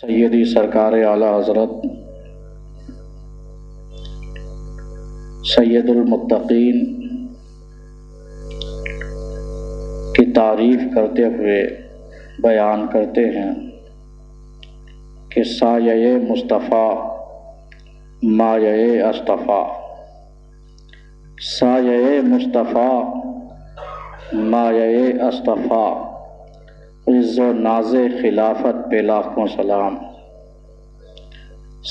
سیدی سرکار اعلیٰ حضرت سید المتقین کی تعریف کرتے ہوئے بیان کرتے ہیں کہ سایہ مصطفیٰ مایہ اصطفیٰ، سایہ مصطفیٰ مایہ اصطفیٰ، عز و ناز خلافت پہ لاکھوں سلام۔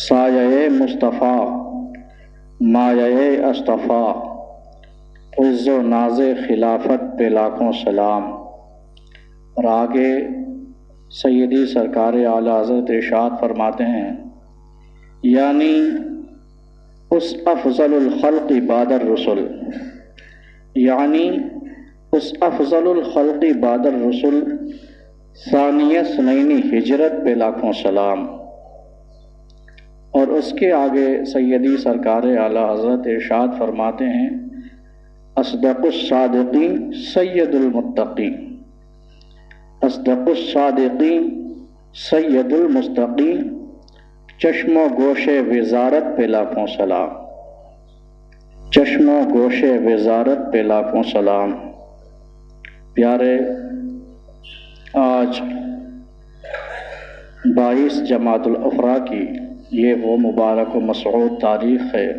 سایہ مصطفیٰ مایہ اصطفیٰ، عز و ناز خلافت پہ لاکھوں سلام۔ اور آگے سیدی سرکار اعلیٰ حضرت ارشاد فرماتے ہیں، یعنی اس افضل الخلق بعد الرسل، یعنی اس افضل الخلق بعد الرسل ثانیہ سنین ہجرت پہ لاکھوں سلام۔ اور اس کے آگے سیدی سرکار اعلیٰ حضرت ارشاد فرماتے ہیں، اصدق الصادقین سید المتقین، اصدق الصادقین سید المستقیم، چشم و گوش وزارت پہ لاکھوں سلام، چشم و گوش وزارت پہ لاکھوں سلام۔ پیارے، آج 22 جمادی الاخری کی یہ وہ مبارک و مسعود تاریخ ہے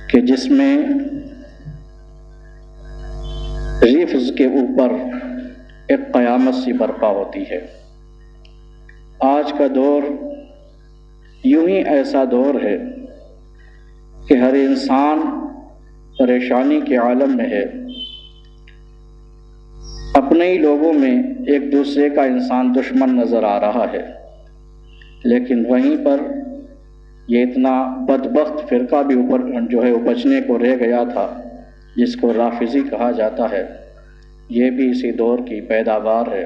کہ جس میں ریفض کے اوپر ایک قیامت سی برپا ہوتی ہے۔ آج کا دور یوں ہی ایسا دور ہے کہ ہر انسان پریشانی کے عالم میں ہے، اپنے ہی لوگوں میں ایک دوسرے کا انسان دشمن نظر آ رہا ہے، لیکن وہیں پر یہ اتنا بدبخت فرقہ بھی اوپر جو ہے اپجنے کو رہ گیا تھا، جس کو رافضی کہا جاتا ہے، یہ بھی اسی دور کی پیداوار ہے۔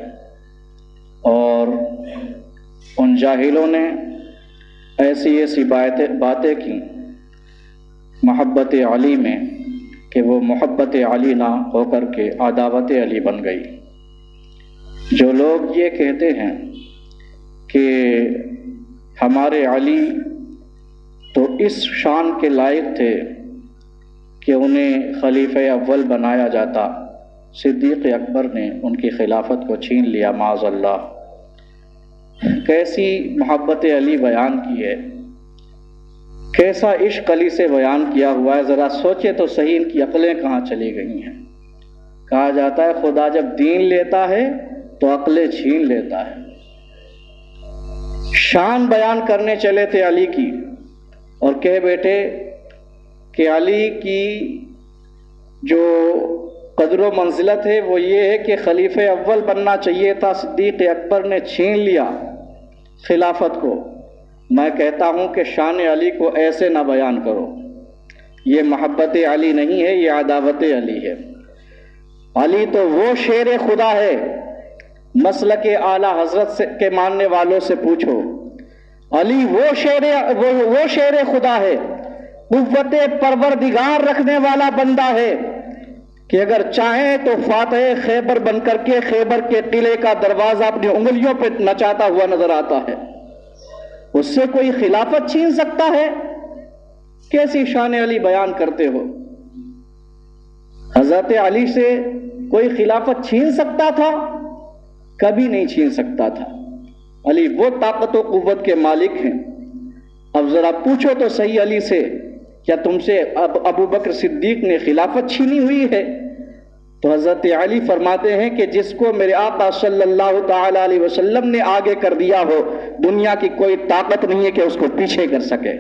اور ان جاہلوں نے ایسی ایسی باتیں کی محبت علی میں کہ وہ محبت علی نہ ہو کر کے عداوت علی بن گئی۔ جو لوگ یہ کہتے ہیں کہ ہمارے علی تو اس شان کے لائق تھے کہ انہیں خلیفہ اول بنایا جاتا، صدیق اکبر نے ان کی خلافت کو چھین لیا معاذ اللہ، کیسی محبت علی بیان کی ہے، کیسا عشق علی سے بیان کیا ہوا ہے، ذرا سوچے تو صحیح ان کی عقلیں کہاں چلی گئی ہیں۔ کہا جاتا ہے خدا جب دین لیتا ہے تو عقلیں چھین لیتا ہے۔ شان بیان کرنے چلے تھے علی کی اور کہہ بیٹھے کہ علی کی جو قدر و منزلت ہے وہ یہ ہے کہ خلیفہ اول بننا چاہیے تھا، صدیق اکبر نے چھین لیا خلافت کو۔ میں کہتا ہوں کہ شان علی کو ایسے نہ بیان کرو، یہ محبت علی نہیں ہے، یہ عداوت علی ہے۔ علی تو وہ شیر خدا ہے، مسلک اعلیٰ حضرت کے ماننے والوں سے پوچھو، علی وہ شیر خدا ہے، قوت پروردگار رکھنے والا بندہ ہے کہ اگر چاہیں تو فاتح خیبر بن کر کے خیبر کے قلعے کا دروازہ اپنی انگلیوں پہ نچاتا ہوا نظر آتا ہے۔ اس سے کوئی خلافت چھین سکتا ہے؟ کیسی شان علی بیان کرتے ہو؟ حضرت علی سے کوئی خلافت چھین سکتا تھا؟ کبھی نہیں چھین سکتا تھا۔ علی وہ طاقت و قوت کے مالک ہیں۔ اب ذرا پوچھو تو صحیح علی سے، کیا تم سے ابو بکر صدیق نے خلافت چھینی ہوئی ہے؟ تو حضرت علی فرماتے ہیں کہ جس کو میرے آقا صلی اللہ تعالی علیہ وسلم نے آگے کر دیا ہو، دنیا کی کوئی طاقت نہیں ہے کہ اس کو پیچھے کر سکے۔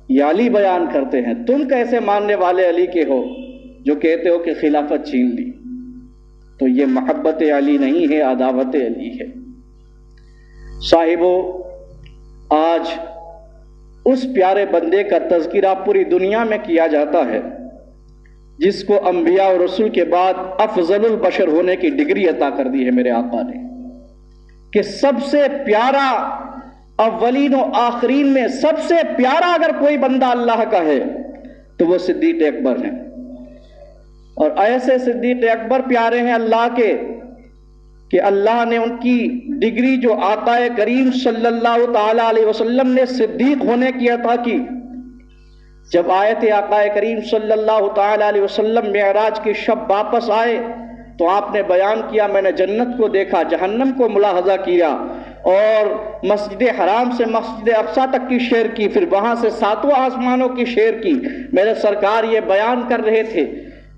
یہ علی بیان کرتے ہیں۔ تم کیسے ماننے والے علی کے ہو جو کہتے ہو کہ خلافت چھین لی؟ تو یہ محبت علی نہیں ہے، عداوت علی ہے۔ صاحبو، آج اس پیارے بندے کا تذکرہ پوری دنیا میں کیا جاتا ہے جس کو انبیاء اور رسول کے بعد افضل البشر ہونے کی ڈگری عطا کر دی ہے میرے آقا نے، کہ سب سے پیارا، اولین و آخرین میں سب سے پیارا اگر کوئی بندہ اللہ کا ہے تو وہ صدیق اکبر ہیں۔ اور ایسے صدیق اکبر پیارے ہیں اللہ کے کہ اللہ نے ان کی ڈگری جو آقا کریم صلی اللہ تعالی علیہ وسلم نے صدیق ہونے کی عطا کی، جب آئے تھے آقا کریم صلی اللہ تعالی علیہ وسلم معراج کی شب واپس آئے تو آپ نے بیان کیا میں نے جنت کو دیکھا، جہنم کو ملاحظہ کیا، اور مسجد حرام سے مسجد اقصی تک کی سیر کی، پھر وہاں سے ساتوں آسمانوں کی سیر کی۔ میرے سرکار یہ بیان کر رہے تھے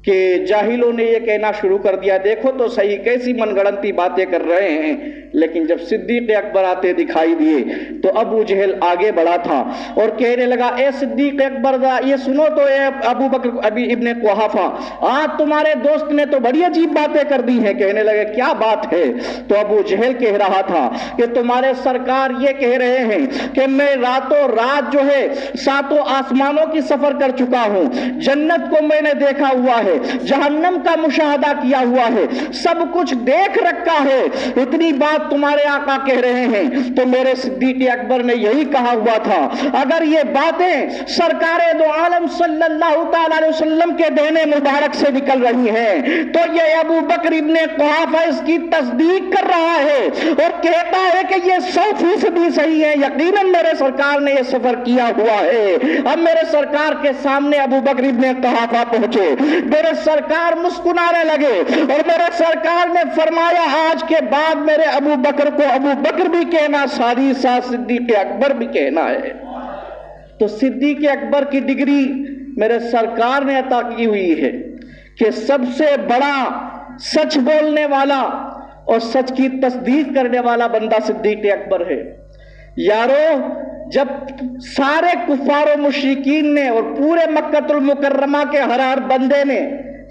کہ جاہلوں نے یہ کہنا شروع کر دیا دیکھو تو صحیح کیسی من گڑنتی باتیں کر رہے ہیں، لیکن جب صدیق اکبر آتے دکھائی دیے تو ابو جہل آگے بڑھا تھا اور کہنے لگا اے صدیق اکبر یہ سنو تو اے ابو بکر ابن قحافہ، آج تمہارے دوست نے تو بڑی عجیب باتیں کر دی ہیں۔ کہنے لگے کیا بات ہے؟ تو ابو جہل کہہ رہا تھا کہ تمہارے سرکار یہ کہہ رہے ہیں کہ میں راتوں رات جو ہے ساتوں آسمانوں کی سفر کر چکا ہوں، جنت کو میں نے دیکھا ہوا ہے، جہنم کا مشاہدہ کیا ہوا ہے، سب کچھ دیکھ رکھا ہے، اتنی بات تمہارے آقا کہہ رہے ہیں۔ تو میرے صدیق اکبر نے یہی کہا ہوا تھا اگر یہ باتیں سرکار دو عالم صلی اللہ تعالی علیہ وسلم کے دہنے مبارک سے نکل رہی ہیں تو یہ ابو بکر ابن قحافہ اس کی تصدیق کر رہا ہے اور کہتا ہے کہ یہ 100% صحیح ہے، یقیناً میرے سرکار نے یہ سفر کیا ہوا ہے۔ اب میرے سرکار کے سامنے ابو بکر ابن قحافہ پہنچے، میرے سرکار مسکرانے لگے اور میرے سرکار نے فرمایا آج کے بعد میرے ابو بکر کو ابو بکر بھی کہنا، ساری ساتھ صدیق اکبر بھی کہنا ہے۔ تو صدیق اکبر کی ڈگری میرے سرکار نے عطا کی ہوئی ہے کہ سب سے بڑا سچ بولنے والا اور سچ کی تصدیق کرنے والا بندہ صدیق اکبر ہے۔ یارو جب سارے کفار و مشرکین نے اور پورے مکہ المکرمہ کے ہر بندے نے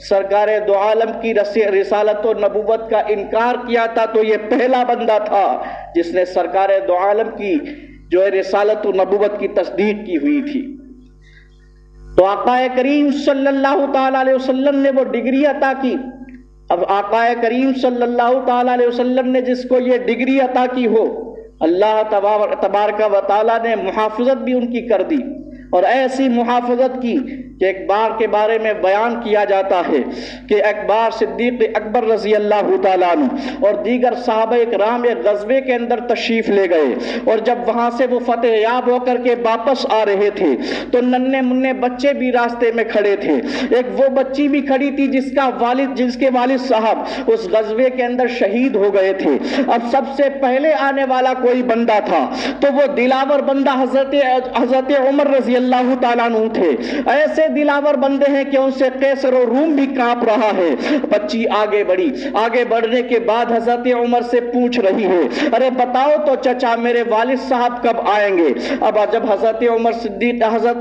سرکار دو عالم کی رسالت و نبوت کا انکار کیا تھا تو یہ پہلا بندہ تھا جس نے سرکار دو عالم کی جو ہے رسالت و نبوت کی تصدیق کی ہوئی تھی۔ تو آقا کریم صلی اللہ تعالی علیہ وسلم نے وہ ڈگری عطا کی۔ اب آقا کریم صلی اللہ تعالی علیہ وسلم نے جس کو یہ ڈگری عطا کی ہو، اللہ تبارک و تعالی نے محافظت بھی ان کی کر دی، اور ایسی محافظت کی کہ ایک بار کے بارے میں بیان کیا جاتا ہے کہ ایک بار صدیق اکبر رضی اللہ تعالیٰ عنہ اور دیگر صحابہ اکرام ایک غزوے کے اندر تشریف لے گئے، اور جب وہاں سے وہ فتح یاب ہو کر کے واپس آ رہے تھے تو ننھے منھے بچے بھی راستے میں کھڑے تھے۔ ایک وہ بچی بھی کھڑی تھی جس کے والد صاحب اس غزوے کے اندر شہید ہو گئے تھے۔ اب سب سے پہلے آنے والا کوئی بندہ تھا تو وہ دلاور بندہ حضرت عمر رضی اللہ تعالیٰ عنہ تھے۔ ایسے دلاور بندے ہیں کہ ان سے قیصر و روم بھی کانپ رہا ہے۔ بچی آگے بڑھی، آگے بڑھنے کے بعد حضرت عمر سے پوچھ رہی ہے ارے بتاؤ تو چچا میرے والد صاحب کب آئیں گے؟ اب جب حضرت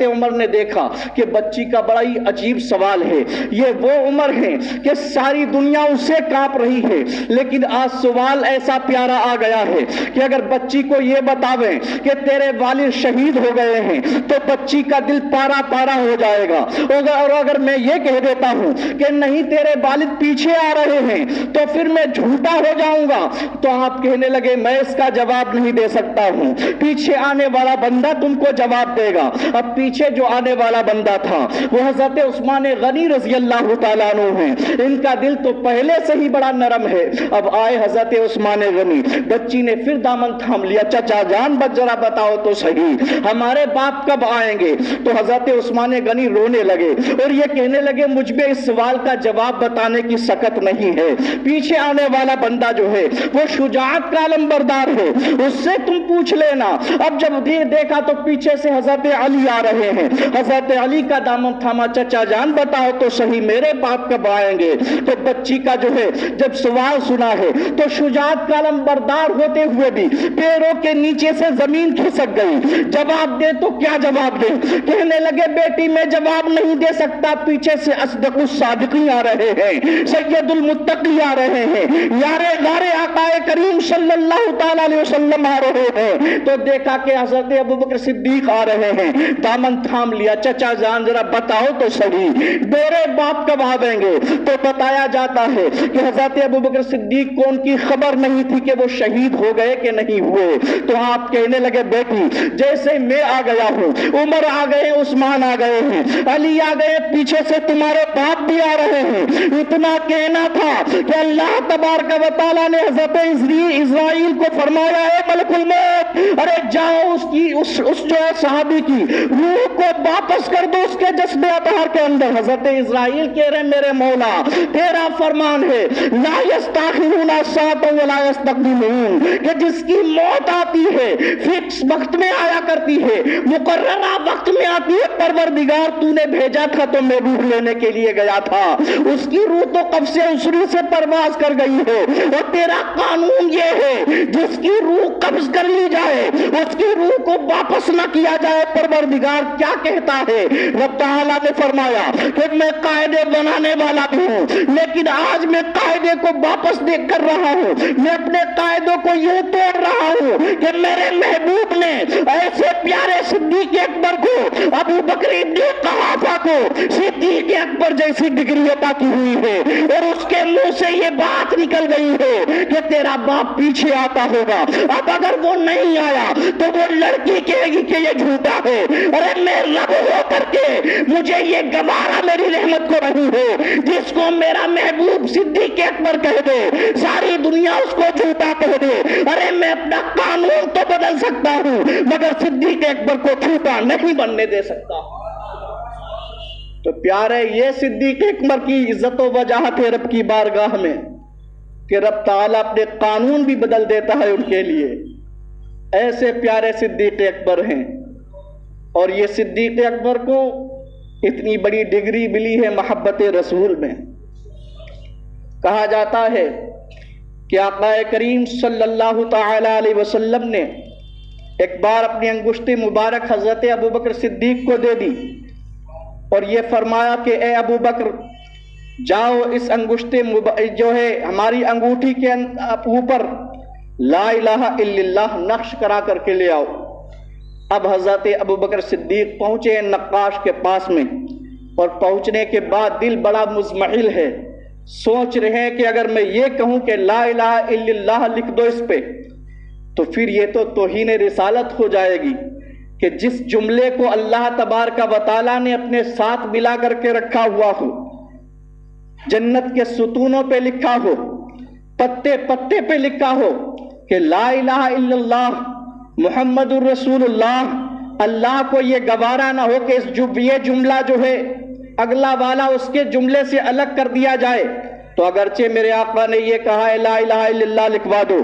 عمر نے دیکھا کہ بچی کا بڑا ہی عجیب سوال ہے، یہ وہ عمر ہیں کہ ساری دنیا ان سے کانپ رہی ہے، لیکن آج سوال ایسا پیارا آ گیا ہے کہ اگر بچی کو یہ بتاویں کہ تیرے والد شہید ہو گئے ہیں تو بچی کا دل پارا پارا ہو جائے گا، اور اگر میں یہ کہہ دیتا ہوں کہ نہیں تیرے والد پیچھے آ رہے ہیں تو پھر میں جھوٹا ہو جاؤں گا، تو آپ کہنے لگے میں اس کا جواب نہیں دے سکتا ہوں، پیچھے آنے والا بندہ تم کو جواب دے گا۔ اب پیچھے جو آنے والا بندہ تھا وہ حضرت عثمان غنی رضی اللہ تعالیٰ عنہ ہیں، ان کا دل تو پہلے سے ہی بڑا نرم ہے۔ اب آئے حضرت عثمان غنی، بچی نے پھر دامن تھام لیا، چچا جان ذرا بتاؤ تو صحیح ہمارے باپ کب آئیں گے؟ تو حضرت عثمان غنی رونے لگے اور یہ کہنے لگے مجھ میں اس سوال کا جواب بتانے کی سکت نہیں ہے، پیچھے آنے والا بندہ جو ہے وہ شجاعت کا علمبردار ہے، اس سے تم پوچھ لینا۔ اب جب دیکھا تو پیچھے سے حضرت علی آ رہے ہیں، حضرت علی کا دامن تھاما، چچا جان بتاؤ تو صحیح میرے باپ کب آئیں گے؟ تو بچی کا جو ہے جب سوال سنا ہے تو شجاعت کا علمبردار ہوتے ہوئے بھی پیروں کے نیچے سے زمین کھسک گئی، جواب دے تو کیا جواب دے؟ کہنے لگے بیٹی میں جواب نہیں دے سکتا، پیچھے سے اصدق الصادقین آ رہے ہیں، سید المتقی آ رہے ہیں، یارے آقا کریم صلی اللہ تعالی علیہ وسلم آ رہے ہیں۔ تو دیکھا کہ حضرت ابوبکر صدیق آ رہے ہیں، دامن تھام لیا، چچا جان ذرا بتاؤ تو صحیح میرے باپ کب آئیں گے؟ تو بتایا جاتا ہے کہ حضرت ابوبکر صدیق کو ان کی خبر نہیں تھی کہ وہ شہید ہو گئے کہ نہیں ہوئے۔ تو آپ کہنے لگے بیٹی جیسے میں آ گیا ہوں، عمر آ گئے، عثمان آ گئے ہیں، علی آ گئے، پیچھے سے تمہارے باپ بھی آ رہے ہیں۔ اتنا کہنا تھا کہ اللہ تبارک و تعالیٰ نے حضرت اسرائیل کو فرمایا اے ملک الموت، ارے جاؤ اس جو ہے صحابی کی روح کو واپس کر دو اس کے جسد اطہر کے اندر۔ حضرت اسرائیل کہہ رہے میرے مولا تیرا فرمان ہے لا یستاخرون ساعۃ ولا یستقدمون، کہ جس کی موت آتی ہے فکس وقت میں آیا کرتی ہے، مقررہ وقت میں آتی ہے۔ پروردگار تو نے بھیجا تھا تو میں روح لینے کے لیے گیا تھا، اس کی روح تو قبض عصری سے پرواز کر گئی ہے، اور تیرا قانون یہ ہے جس کی روح قبض کر لی جائے اس کی روح کو واپس نہ کیا جائے۔ پروردگار کیا کہتا ہے؟ رب تعالیٰ نے فرمایا کہ میں قاعدے بنانے والا بھی ہوں، لیکن آج میں قاعدے کو واپس دیکھ کر رہا ہوں، میں اپنے قاعدوں کو یوں توڑ رہا ہوں کہ میرے محبوب نے ایسے پیارے صدیق اکبر کو، ابو بکر ابن قحافہ کو صدیق اکبر جیسی ڈگری عطا کی ہوئی ہے، اور اس کے منہ سے یہ بات نکل گئی ہے کہ تیرا باپ پیچھے آتا ہوگا۔ اب اگر وہ نہیں آیا تو وہ لڑکی کہے گی کہ یہ جھوٹا ہے۔ ارے میں رب ہو کر کے مجھے یہ گوارا میری رحمت کو نہیں ہے، جس کو میرا محبوب صدیق اکبر کہہ دے ساری دنیا اس کو جھوٹا کہہ دے۔ ارے میں اپنا قانون تو بدل سکتا ہوں مگر صدیق اکبر کو جھوٹا نہیں بننے دے سکتا۔ تو پیارے یہ صدیق اکبر کی عزت و وجاہت ہے رب کی بارگاہ میں کہ رب تعالیٰ اپنے قانون بھی بدل دیتا ہے ان کے لیے۔ ایسے پیارے صدیق اکبر ہیں، اور یہ صدیق اکبر کو اتنی بڑی ڈگری ملی ہے محبت رسول میں۔ کہا جاتا ہے کہ آقا کریم صلی اللہ تعالی علیہ وسلم نے ایک بار اپنی انگشت مبارک حضرت ابوبکر صدیق کو دے دی اور یہ فرمایا کہ اے ابو بکر جاؤ اس انگشت جو ہے ہماری انگوٹھی کے اوپر لا الہ الا اللہ نقش کرا کر کے لے آؤ۔ اب حضرت ابوبکر صدیق پہنچے ہیں نقاش کے پاس میں، اور پہنچنے کے بعد دل بڑا مزمحل ہے، سوچ رہے ہیں کہ اگر میں یہ کہوں کہ لا الہ الا اللہ لکھ دو اس پہ تو پھر یہ تو توہین رسالت ہو جائے گی کہ جس جملے کو اللہ تبارک و تعالیٰ نے اپنے ساتھ ملا کر کے رکھا ہوا ہو، جنت کے ستونوں پہ لکھا ہو، پتے پتے پہ لکھا ہو کہ لا الہ الا اللہ محمد الرسول اللہ، اللہ کو یہ گوارا نہ ہو کہ یہ جملہ جو ہے اگلا والا اس کے جملے سے الگ کر دیا جائے، تو اگرچہ میرے آقا نے یہ کہا ہے لا الہ الا اللہ لکھوا دو،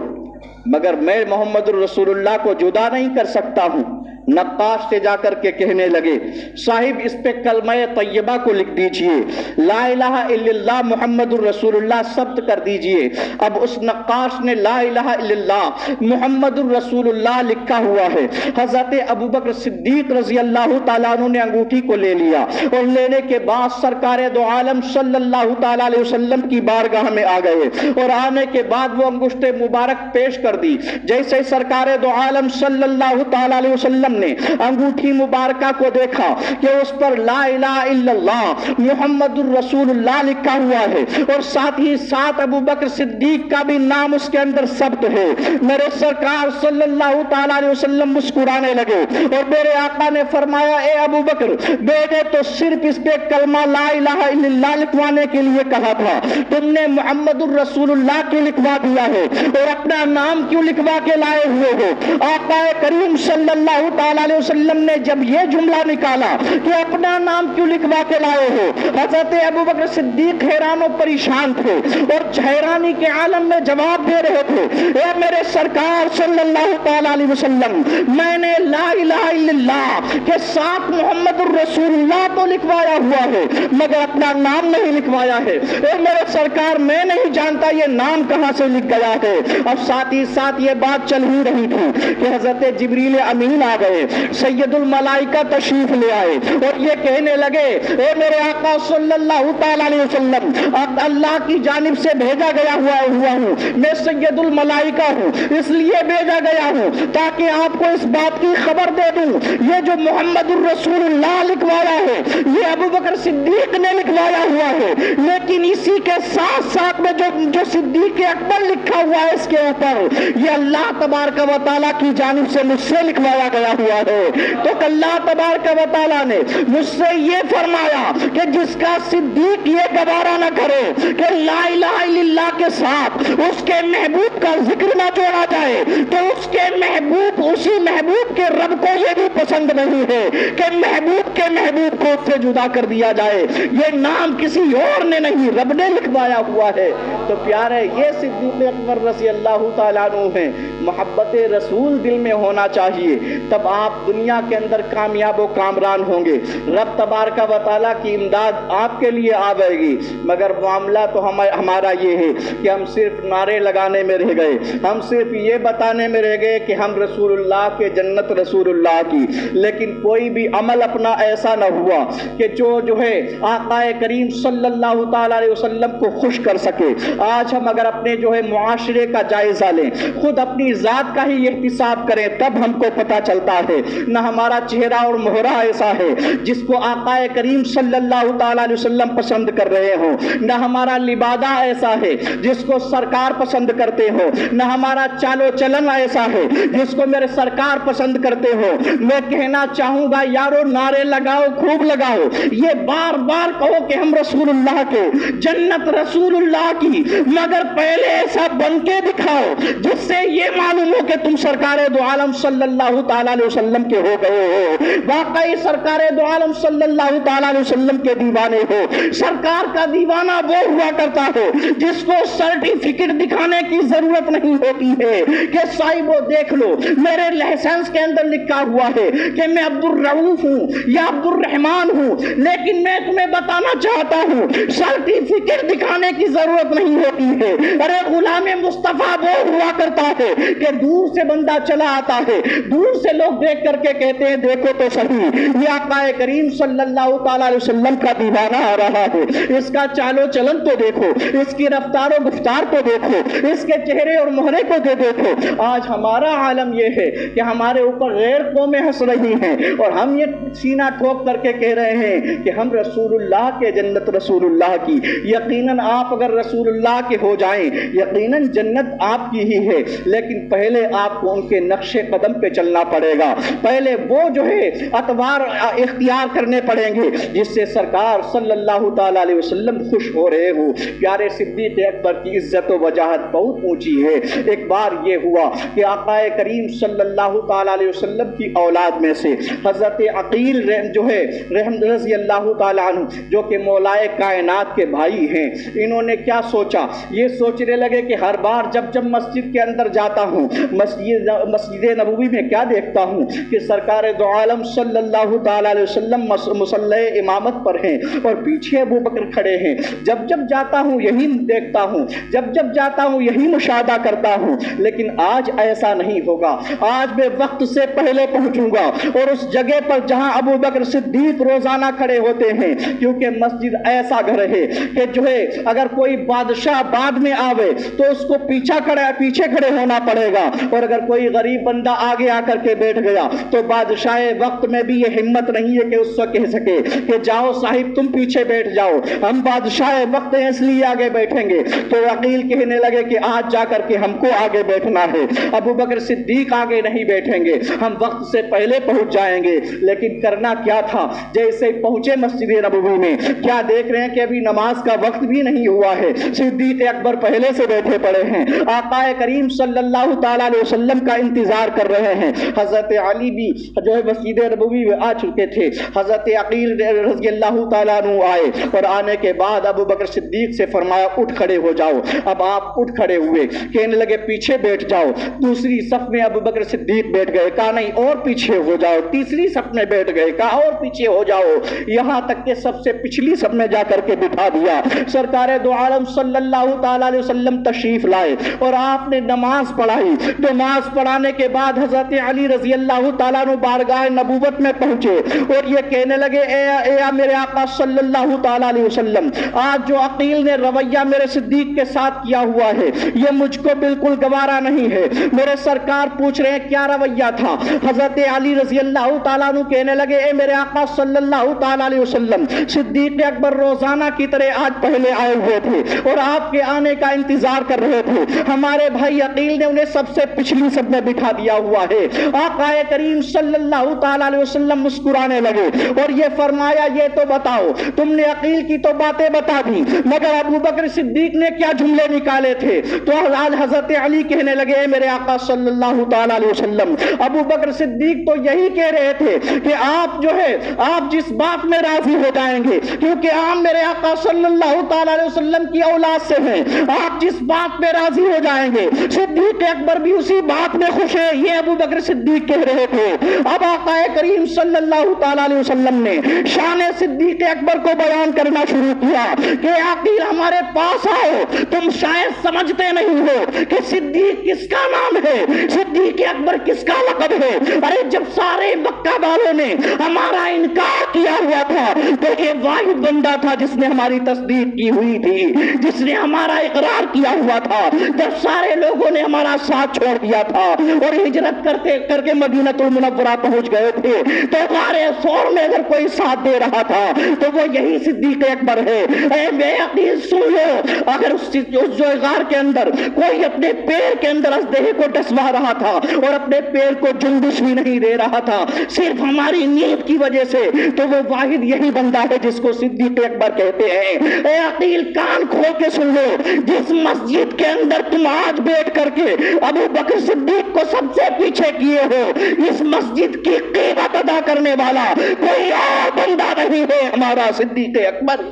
مگر میں محمد الرسول اللہ کو جدا نہیں کر سکتا ہوں۔ نقاش سے جا کر کے کہنے لگے صاحب اس پہ کلمہ طیبہ کو لکھ دیجئے، لا الہ الا اللہ محمد الرسول اللہ ثبت کر دیجئے۔ اب اس نقاش نے لا الہ الا اللہ محمد الرسول اللہ لکھا ہوا ہے۔ حضرت ابوبکر صدیق رضی اللہ تعالیٰ عنہ نے انگوٹھی کو لے لیا، اور لینے کے بعد سرکار دو عالم صلی اللہ تعالیٰ علیہ وسلم کی بارگاہ میں آ گئے، اور آنے کے بعد وہ انگشت مبارک پیش کر دی۔ جیسے سرکار دو عالم صلی اللہ تعالیٰ علیہ وسلم نے انگوٹھی مبارکہ کو دیکھا کہ اس پر لا الہ الا اللہ محمد الرسول اللہ لکھا ہوا ہے، اور ساتھ ہی ساتھ ابوبکر صدیق کا بھی نام اس کے اندر ثبت ہے، میرے سرکار صلی اللہ تعالیٰ علیہ وسلم مسکرانے لگے، اور میرے آقا نے فرمایا اے ابوبکر میں نے تو صرف اس پہ کلمہ لا الہ الا اللہ لکھوانے کے لیے کہا تھا، تم نے محمد الرسول اللہ کیوں لکھوا دیا ہے اور اپنا نام کیوں لکھوا کے لائے ہوئے ہو؟ آقا کریم صلی اللہ تعالیٰ علیہ وسلم نے جب یہ جملہ نکالا کہ اپنا نام کیوں لکھوا کے لائے ہو، حضرت ابوبکر صدیق حیران و پریشان تھے، اور حیرانی کے عالم میں جواب دے رہے تھے اے میرے سرکار صلی اللہ تعالیٰ علیہ وسلم میں نے لا الہ الا اللہ کے ساتھ محمد الرسول اللہ تو لکھوایا ہوا ہے مگر اپنا نام نہیں لکھوایا ہے۔ اے میرے سرکار میں نہیں جانتا یہ نام کہاں سے لکھ گیا ہے۔ اب ساتھ ہی ساتھ یہ بات چل ہی رہی تھی کہ حضرت جبریل امین آ گئے، سید الملائکہ تشریف لے آئے، اور یہ کہنے لگے اے میرے آقا صلی اللہ تعالیٰ علیہ وسلم اللہ کی جانب سے بھیجا گیا ہوا ہوں، میں سید الملائکہ ہوں، اس لیے بھیجا گیا ہوں تاکہ آپ کو اس بات کی خبر دے دوں یہ جو محمد الرسول اللہ لکھوایا ہے یہ ابوبکر صدیق نے لکھوایا ہوا ہے، لیکن اسی کے ساتھ ساتھ میں جو صدیق اکبر لکھا ہوا ہے اس کے اوپر یہ اللہ تبارک و تعالیٰ کی جانب سے مجھ سے لکھوایا گیا ہوا ہے۔ تو اللہ تبارک و تعالیٰ نے مجھ سے یہ فرمایا کہ جس کا صدیق یہ گوارا نہ کرے کہ لا الہ الا اللہ کے ساتھ اس کے محبوب کا ذکر نہ جوڑا جائے تو اس کے محبوب اسی محبوب کے رب کو یہ بھی پسند نہیں ہے کہ محبوب کے محبوب کو اس سے جدا کر دیا جائے۔ یہ نام کسی اور نے نہیں، رب نے لکھوایا ہوا ہے۔ تو پیارے یہ صدیق اکبر رضی اللہ تعالیٰ عنہ ہیں۔ محبت رسول دل میں ہونا چاہیے، تب آپ دنیا کے اندر کامیاب و کامران ہوں گے۔ رب تبارک و تعالیٰ کی امداد آپ کے لیے آئے گی، مگر معاملہ تو ہمارا یہ ہے کہ ہم صرف نعرے لگانے میں رہ گئے، ہم صرف یہ بتانے میں رہ گئے کہ ہم رسول اللہ کے جنت رسول اللہ کی، لیکن کوئی بھی عمل اپنا ایسا نہ ہوا کہ جو ہے آقا کریم صلی اللہ تعالیٰ علیہ وسلم کو خوش کر سکے۔ آج ہم اگر اپنے معاشرے کا جائزہ لیں، خود اپنی ذات کا ہی احتساب کریں، تب ہم کو پتہ چلتا ہے نہ ہمارا چہرہ اور مہرہ ایسا ہے جس کو آقا کریم صلی اللہ تعالیٰ علیہ وسلم پسند کر رہے ہوں، نہ ہمارا لبادہ ایسا ہے جس کو سرکار پسند کرتے ہو، نہ ہمارا چال و چلن ایسا ہے جس کو میرے سرکار پسند کرتے ہو۔ میں کہنا چاہوں گا یارو نعرے لگاؤ، خوب لگاؤ، یہ بار بار کہو کہ ہم رسول اللہ کے جنت رسول اللہ کی، مگر پہلے ایسا بن کے دکھاؤ جس سے یہ معلوم ہو کہ تم سرکار دو عالم صلی اللہ تعالیٰ علیہ وسلم کے ہو گئے ہو، واقعی سرکار دو عالم صلی اللہ تعالیٰ علیہ وسلم کے دیوانے ہو۔ سرکار کا دیوانہ وہ ہوا کرتا ہے جس کو سرٹیفکیٹ دکھانے کی ضرورت نہیں ہوتی ہے کہ صاحبو دیکھ لو میرے لائسنس کے اندر لکھا ہوا ہے کہ میں عبد الرؤوف ہوں یا عبد الرحمن ہوں، لیکن میں تمہیں بتانا چاہتا ہوں سرٹیفکیٹ دکھانے کی ضرورت نہیں ہوتی ہے۔ ارے غلام مصطفیٰ وہ ہوا کرتا ہے کہ دور سے بندہ چلا آتا ہے، دور سے لوگ دیکھ کر کے کہتے ہیں دیکھو تو صحیح یہ آقا کریم صلی اللہ تعالیٰ علیہ وسلم کا دیوانہ آ رہا ہے، اس کا چال و چلن تو دیکھو، اس کی رفتار و گفتار کو دیکھو، اس کے چہرے اور مہرے کو دیکھو۔ آج ہمارا عالم یہ ہے کہ ہمارے اوپر غیر قومیں ہنس رہی ہیں اور ہم یہ سینہ ٹھوک کر کے کہہ رہے ہیں کہ ہم رسول اللہ کے جنت رسول اللہ کی۔ یقیناً آپ اگر رسول اللہ کے ہو جائیں یقیناً جنت آپ کی ہی ہے، لیکن پہلے آپ کو ان کے نقش قدم پہ چلنا پڑے گا، پہلے وہ اطوار اختیار کرنے پڑیں گے جس سے سرکار صلی اللہ تعالیٰ علیہ وسلم خوش ہو رہے ہو۔ پیارے صدیق اکبر کی عزت و وجاہت بہت اونچی ہے۔ ایک بار یہ ہوا کہ آقا کریم صلی اللہ تعالیٰ علیہ وسلم کی اولاد میں سے حضرت عقیل رحمت رضی اللہ تعالیٰ عنہ جو کہ مولائے کائنات کے بھائی ہیں، انہوں نے کیا سوچا، یہ سوچنے لگے کہ ہر بار جب مسجد کے اندر جاتا ہوں مسجد نبوی میں کیا دیکھتا ہوں کہ سرکار دو عالم صلی اللہ تعالیٰ علیہ وسلم مصلی امامت پر ہیں اور پیچھے ابو بکر کھڑے ہیں، جب جاتا ہوں یہی دیکھتا ہوں، جب جاتا ہوں یہی مشاہدہ کرتا ہوں، لیکن آج ایسا نہیں ہوگا، آج میں وقت سے پہلے پہنچوں گا اور اس جگہ پر جہاں ابو بکر صدیق روزانہ کھڑے ہوتے ہیں، کیونکہ مسجد ایسا گھر ہے کہ اگر کوئی بادشاہ بعد میں آوے تو اس کو پیچھے کھڑے ہونا پڑے گا، اور اگر کوئی غریب بندہ آگے آ کر کے بیٹھ گیا تو بادشاہ وقت میں بھی یہ ہمت نہیں ہے کہ اس کو کہہ سکے کہ جاؤ صاحب تم پیچھے بیٹھ جاؤ، ہم بادشاہ وقت ہیں اس لیے آگے بیٹھیں گے۔ تو عقیل کہنے لگے کہ آج جا کر کے ہم کو آگے بیٹھنا ہے، ابو بکر صدیق آگے نہیں بیٹھیں گے، ہم وقت سے پہلے پہنچ جائیں گے۔ لیکن کرنا کیا تھا، جیسے پہنچے مسجد نبوی میں کیا دیکھ رہے ہیں کہ ابھی نماز کا وقت بھی نہیں ہوا ہے، صدیق اکبر پہلے سے بیٹھے پڑے ہیں، آقا کریم صلی اللہ تعالیٰ علیہ وسلم کا انتظار کر رہے ہیں۔ حضرت علی بھی مسجد نبوی میں آ چکے تھے، حضرت عقیل رضی اللہ تعالیٰ عنہ آئے اور آنے کے بعد ابو بکر صدیق سے فرمایا اٹھ کھڑے ہو جاؤ۔ اب آپ اٹھ کھڑے ہوئے، کہنے لگے پیچھے بیٹھ جاؤ، دوسری صف میں ابو بکر صدیق بیٹھ گئے، کہا نہیں اور پیچھے ہو جاؤ، تیسری صف میں بیٹھ گئے، کہا اور پیچھے ہو جاؤ، یہاں تک کہ سب سے پچھلی صف میں جا کر کے بٹھا دیا۔ سرکار دو عالم صلی اللہ تعالیٰ علیہ وسلم تشریف لائے اور آپ نے نماز پڑھائی۔ نماز پڑھانے کے بعد حضرت علی رضی اللہ تعالیٰ عنہ بارگاہ نبوت میں پہنچے اور یہ کہنے لگے اے میرے آقا صلی اللہ تعالیٰ علیہ وسلم، آج جو عقیل نے رویہ میرے صدیق کے ساتھ کیا ہوا ہے یہ مجھ کو بالکل گوارا نہیں ہے۔ میرے سرکار پوچھ رہے ہیں کیا رویہ تھا۔ حضرت علی رضی اللہ تعالیٰ عنہ کہنے لگے اے میرے آقا صلی اللہ تعالیٰ علیہ وسلم، صدیق اکبر روزانہ کی طرح آج پہلے آئے ہوئے تھے اور آپ کے آنے کا انتظار کر رہے تھے۔ ہمارے بھائی عقیل نے انہیں سب سے پچھلی سب میں بٹھا دیا ہوا ہے۔ آقا کریم صلی اللہ تعالیٰ علیہ وسلم مسکرانے لگے اور یہ فرمایا یہ تو بتاؤ، تم نے عقیل کی تو باتیں بتا دی، مگر ابو بکر صدیق نے کیا جملے نکالے تھے؟ تو حضرت علی کہنے لگے اے میرے آقا صلی اللہ تعالیٰ علیہ وسلم، ابو بکر صدیق تو یہی کہہ رہے تھے کہ آپ جو ہے آپ جس بات میں راضی ہو جائیں گے، کیونکہ آپ میرے آقا صلی اللہ تعالیٰ علیہ وسلم کی اولاد سے ہیں، آپ جس بات میں راضی ہو جائیں گے۔ صدیق اکبر بھی اسی بات میں خوش ہے، یہ ابو بکر صدیق کہہ رہے تھے۔ اب آقا کریم صلی اللہ تعالیٰ علیہ وسلم نے شان صدیق اکبر کو بیان کرنا شروع کیا کہ عقیل ہمارے پاس آؤ، تم شاید سمجھتے نہیں ہو کہ صدیق کس کا نام ہے، صدیق اکبر کس کا لقب ہے۔ ارے جب سارے مکہ والوں نے ہمارا انکار کیا ہوا تھا تو یہ واحد بندہ تھا جس نے ہماری تصدیق کی ہوئی تھی، جس نے ہمارا اقرار کیا ہوا تھا۔ جب سارے لوگوں نے ہمارا ساتھ چھوڑ دیا تھا اور ہجرت کر کے مدینہ المنورہ پہنچ گئے تھے، تو غار ثور میں اگر کوئی ساتھ دے رہا تھا تو وہ یہی صدیق اکبر ہے۔ اے بے عقیل سن لو، اگر اس غار کے اندر کوئی اپنے پیر کے اندر اسدحے کو ڈسوا رہا تھا اور اپنے پیر کو جنبش بھی نہیں دے رہا تھا صرف ہماری نیت کی وجہ سے، تو وہ واحد یہی بندہ ہے جس کو صدیق اکبر کہتے ہیں۔ اے عقیل کان کھول کے سن لو، جس مسجد کے اندر تم آج بیٹھ کر کے ابو بکر صدیق کو سب سے پیچھے کیے ہو، اس مسجد کی قیمت ادا کرنے والا کوئی اور بندہ نہیں ہے، ہمارا صدیق اکبر۔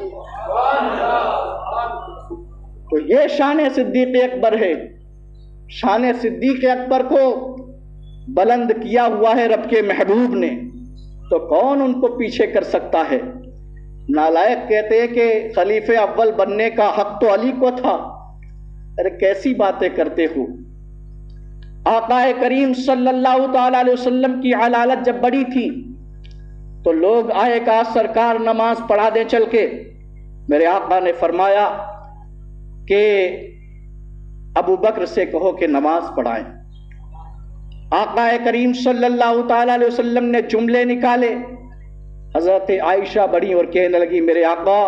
تو یہ شان صدیق اکبر ہے۔ شان صدیق اکبر کو بلند کیا ہوا ہے رب کے محبوب نے، تو کون ان کو پیچھے کر سکتا ہے؟ نالائق کہتے ہیں کہ خلیفہ اول بننے کا حق تو علی کو تھا۔ ارے کیسی باتیں کرتے ہو؟ آقا کریم صلی اللہ تعالی علیہ وسلم کی علالت جب بڑی تھی تو لوگ آئے کہا سرکار نماز پڑھا دیں چل کے۔ میرے آقا نے فرمایا کہ ابو بکر سے کہو کہ نماز پڑھائیں۔ آقا کریم صلی اللہ تعالی علیہ وسلم نے جملے نکالے۔ حضرت عائشہ بڑی اور کہنے لگی میرے آقا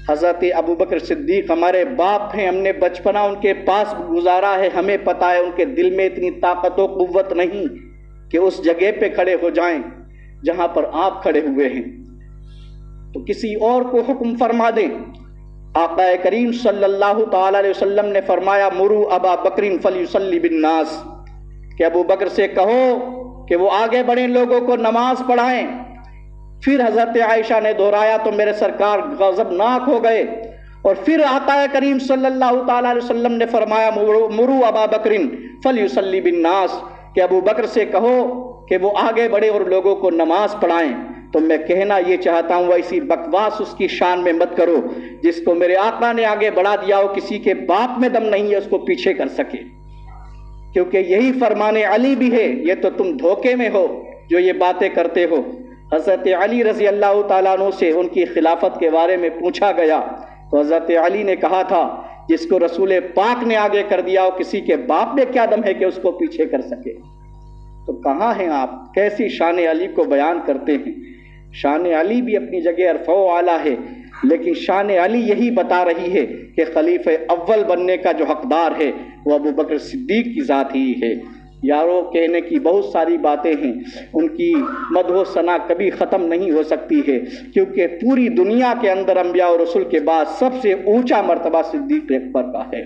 حضرت ابو بکر صدیق ہمارے باپ ہیں، ہم نے بچپنا ان کے پاس گزارا ہے، ہمیں پتہ ہے ان کے دل میں اتنی طاقت و قوت نہیں کہ اس جگہ پہ کھڑے ہو جائیں جہاں پر آپ کھڑے ہوئے ہیں، تو کسی اور کو حکم فرما دیں۔ آقا کریم صلی اللہ تعالی علیہ وسلم نے فرمایا مرو ابا بکر فلیصلی بالناس، کہ ابو بکر سے کہو کہ وہ آگے بڑھیں، لوگوں کو نماز پڑھائیں۔ پھر حضرت عائشہ نے دہرایا تو میرے سرکار غضبناک ہو گئے، اور پھر آقا کریم صلی اللہ تعالی علیہ وسلم نے فرمایا مرو ابا بکر فلیصلی بالناس، کہ ابو بکر سے کہو کہ وہ آگے بڑھے اور لوگوں کو نماز پڑھائیں۔ تو میں کہنا یہ چاہتا ہوں ایسی بکواس اس کی شان میں مت کرو جس کو میرے آقا نے آگے بڑھا دیا ہو، کسی کے باپ میں دم نہیں ہے اس کو پیچھے کر سکے، کیونکہ یہی فرمان علی بھی ہے۔ یہ تو تم دھوکے میں ہو جو یہ باتیں کرتے ہو۔ حضرت علی رضی اللہ تعالیٰ عنہ سے ان کی خلافت کے بارے میں پوچھا گیا تو حضرت علی نے کہا تھا جس کو رسول پاک نے آگے کر دیا ہو کسی کے باپ میں کیا دم ہے کہ اس کو پیچھے کر سکے؟ تو کہاں ہیں آپ؟ کیسی شان علی کو بیان کرتے ہیں؟ شان علی بھی اپنی جگہ عرفہ و اعلیٰ ہے، لیکن شان علی یہی بتا رہی ہے کہ خلیفہ اول بننے کا جو حقدار ہے وہ ابو بکر صدیق کی ذات ہی ہے۔ یارو کہنے کی بہت ساری باتیں ہیں، ان کی مدح و ثنا کبھی ختم نہیں ہو سکتی ہے، کیونکہ پوری دنیا کے اندر انبیاء اور رسول کے بعد سب سے اونچا مرتبہ صدیق اکبر کا ہے۔